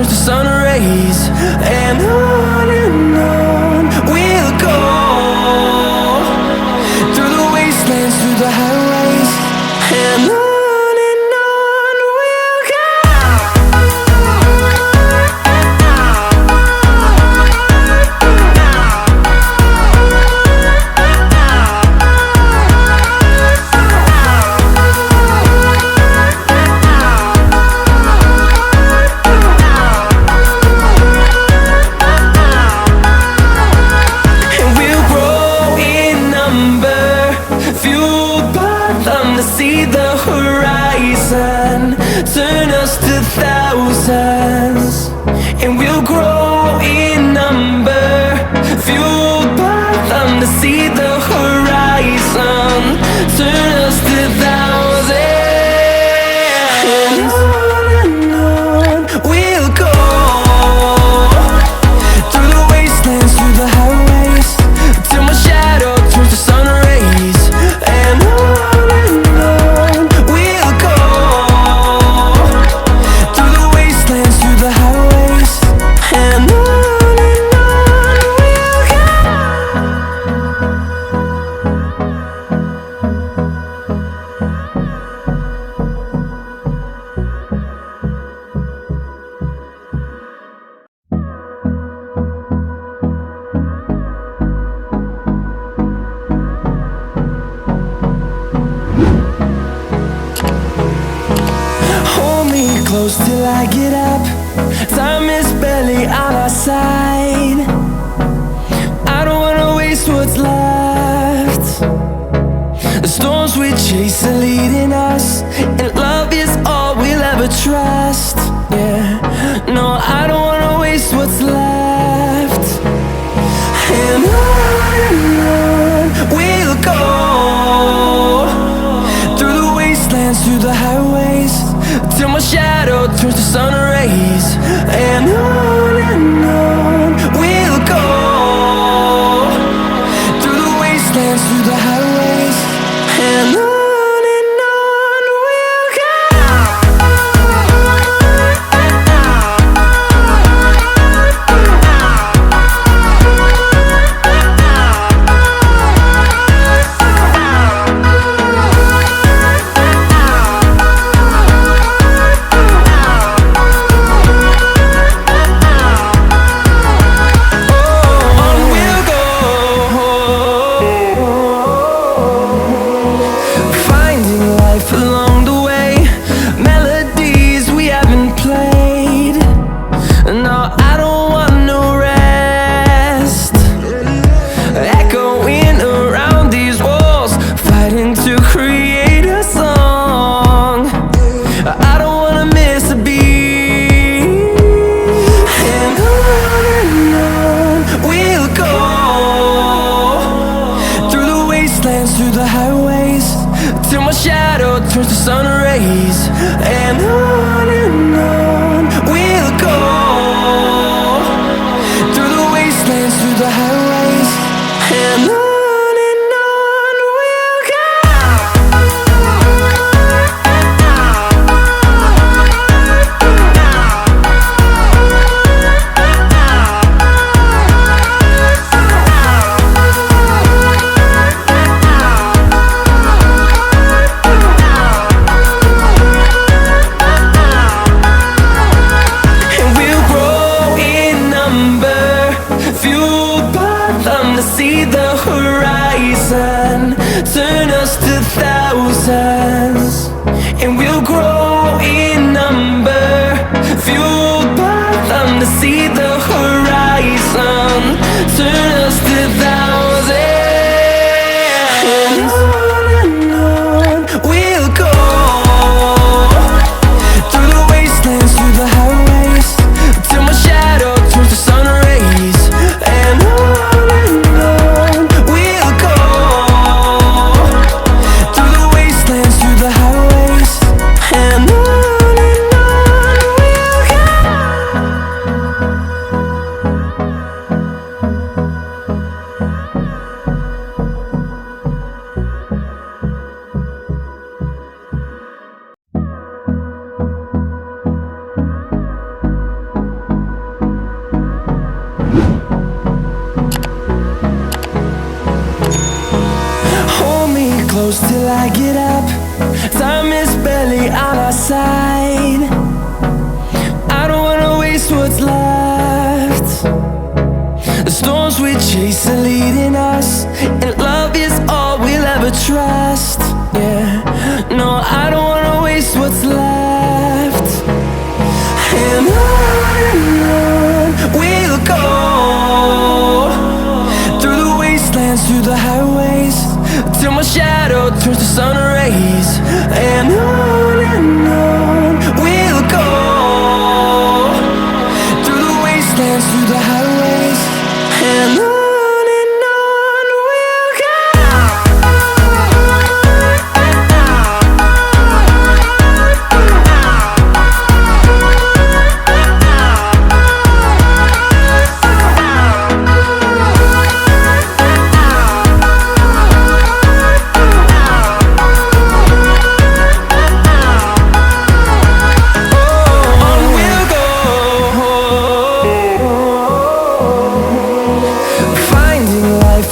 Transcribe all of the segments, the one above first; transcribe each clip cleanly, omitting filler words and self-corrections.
turns to sun rays, and on we'll go, through the wastelands, through the highways, and on we'll go. See the horizon turn us to thousands, and we'll grow in number, fueled by them to see the horizon turn us to thousands, and on we'll go, through the wastelands, through the highways, till my shadow turns to sun rays, and on close till I get up. Time is barely on our side. I don't wanna waste what's left. The storms we chase are leading us, and love is all we'll ever trust. Yeah, no, I don't wanna waste what's left. And on we'll go, through the wastelands, through the highways, till my shadow turns to sun rays, and on we'll go, through the wastelands, through the highways, and on. Through the highways, till my shadow turns to sun rays, and on we'll go, through the wastelands, through the highways, and on. See the horizon turn us to thousands, and we'll grow in number, fueled by them to see the horizon turn us to thousands, and on we'll go, through the wastelands, through the highways, till my shadow turns to sun rays, and on through the highways, and close till I get up. Time is barely on our side. I don't wanna waste what's left. The storms we chase are leading us, and love is all we'll ever trust. Yeah, no, I don't wanna waste what's left. And on we'll go, through the wastelands, through the highways, till my shadow turns to sun rays. And on we'll go, through the wastelands, through the highways, and on we'll go.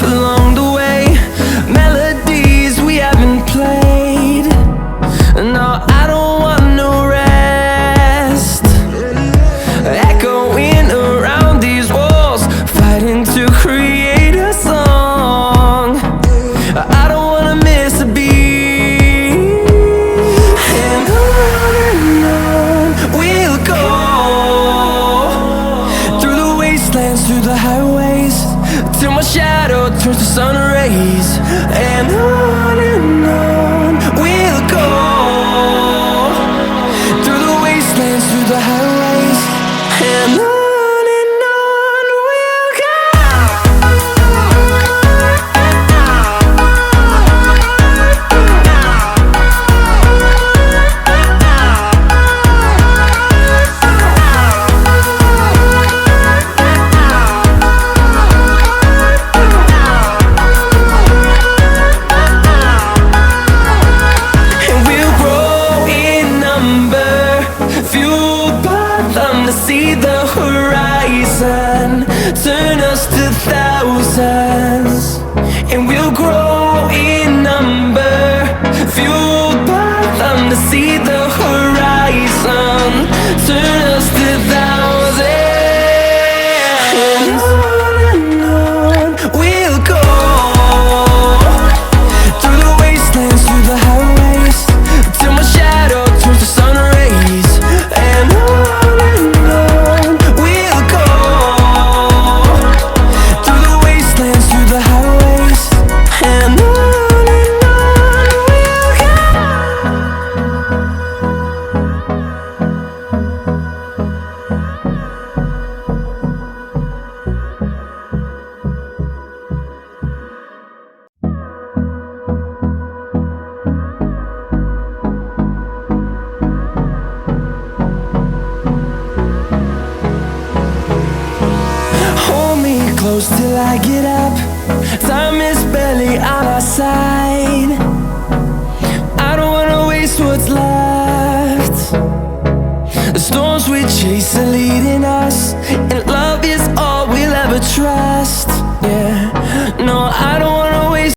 Along the way, melodies we haven't played. No, I don't want no rest. Echoing around these walls, fighting to create a song. I don't wanna miss a beat. And on we'll go, through the wastelands, through the highways, till my shadow turns to sun rays. And on we'll go, through the wastelands, through the highways, and on we'll go. To see the horizon, turn us to thousands, and we'll grow in number, fueled by them. To see the horizon, turn us to thousands, and on we'll go, through the wastelands, through the highways, till my shadow turns to sun rays. And on close till I get up. Time is barely on our side. I don't wanna waste what's left. The storms we chase are leading us, and love is all we'll ever trust. Yeah.